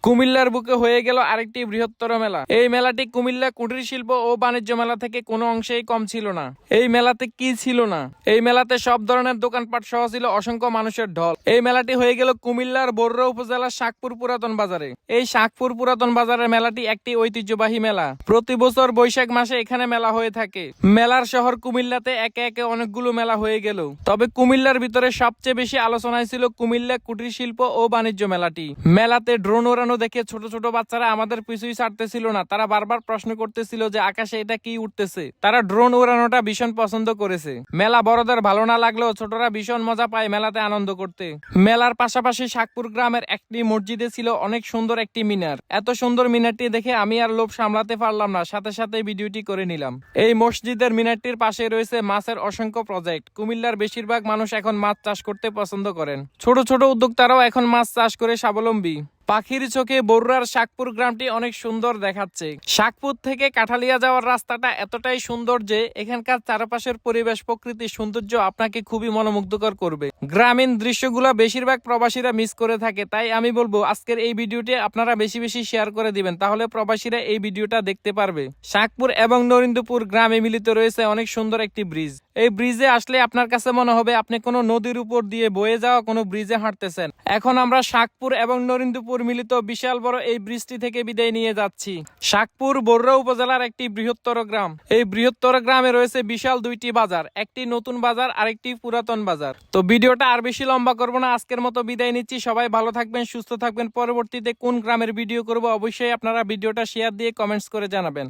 কুমিল্লার বুকে হয়ে গেল আরেকটি বৃহত্তর মেলা। এই মেলাটি কুমিল্লা কুটির শিল্প ও বাণিজ্য মেলা থেকে কোনো অংশেই কম ছিল না। এই মেলাতে কি ছিল না? এই মেলাতে সব ধরনের দোকানপাট সহ ছিল অসংখ্য মানুষের ঢল। এই মেলাটি হয়ে গেল কুমিল্লার বরুড়া উপজেলার শাকপুর পুরাতন বাজারে। এই শাকপুর পুরাতন বাজারের মেলাটি একটি ঐতিহ্যবাহী মেলা। প্রতি বছর বৈশাখ মাসে এখানে মেলা হয়ে থাকে। মেলার শহর কুমিল্লাতে একে একে অনেকগুলো মেলা হয়ে গেল, তবে কুমিল্লার ভিতরে সবচেয়ে বেশি আলোচনায় ছিল কুমিল্লা কুটির শিল্প ও বাণিজ্য মেলাটি। মেলাতে ড্রোন ওড়ানো দেখে ছোট ছোট বাচ্চারা আমাদের পিছুই ছাড়তেছিল না। তারা বারবার প্রশ্ন করতেছিল যে আকাশে এটা কি উঠতেছে। তারা ড্রোন ওড়ানোটা ভীষণ পছন্দ করেছে। মেলা বড়দের ভালো না লাগলেও ছোটরা ভীষণ মজা পায় মেলাতে আনন্দ করতে। মেলার পাশাপাশি শাকপুর গ্রামের একটি মসজিদে ছিল অনেক সুন্দর একটি মিনার। এত সুন্দর মিনারটি দেখে আমি আর লোভ সামলাতে পারলাম না, সাথে সাথে ভিডিওটি করে নিলাম। এই মসজিদের মিনারটির পাশে রয়েছে মাছের অসংখ্য প্রজেক্ট। কুমিল্লার বেশিরভাগ মানুষ এখন মাছ চাষ করতে পছন্দ করেন। ছোট ছোট উদ্যোক্তারাও এখন মাছ চাষ করে স্বাবলম্বী। পাখির চোখে বরুড়ার শাকপুর গ্রামটি অনেক সুন্দর দেখাচ্ছে। শাকপুর থেকে কাঠালিয়া যাওয়ার রাস্তাটা এতটাই সুন্দর যে এখানকার চারপাশের পরিবেশ প্রকৃতির সৌন্দর্য আপনাকে খুবই মনোমুগ্ধকর করবে। গ্রামীণ দৃশ্যগুলো বেশিরভাগ প্রবাসীরা মিস করে থাকে, তাই আমি বলবো আজকের এই ভিডিওটি আপনারা বেশি বেশি শেয়ার করে দিবেন, তাহলে প্রবাসীরা এই ভিডিওটা দেখতে পারবে। শাকপুর এবং নরিন্দপুর গ্রামে মিলিত রয়েছে অনেক সুন্দর একটি ব্রিজ। এই ব্রিজে আসলে আপনার কাছে মনে হবে আপনি কোনো নদীর উপর দিয়ে বয়ে যাওয়া কোনো ব্রিজে হাঁটতেছেন। এখন আমরা শাকপুর এবং নরিন্দপুর মিলিত বিশাল বড় এই ব্রিজটি থেকে বিদায় নিয়ে যাচ্ছি। শাকপুর বরুড়া উপজেলার একটি বৃহত্তর গ্রাম। এই বৃহত্তর গ্রামে রয়েছে বিশাল দুইটি বাজার, একটি নতুন বাজার আর একটি পুরাতন বাজার। তো ভিডিওটা আর বেশি লম্বা করব না, আজকের মতো বিদায় নিচ্ছি। সবাই ভালো থাকবেন, সুস্থ থাকবেন। পরবর্তীতে কোন গ্রামের ভিডিও করব অবশ্যই আপনারা ভিডিওটা শেয়ার দিয়ে কমেন্টস করে জানাবেন।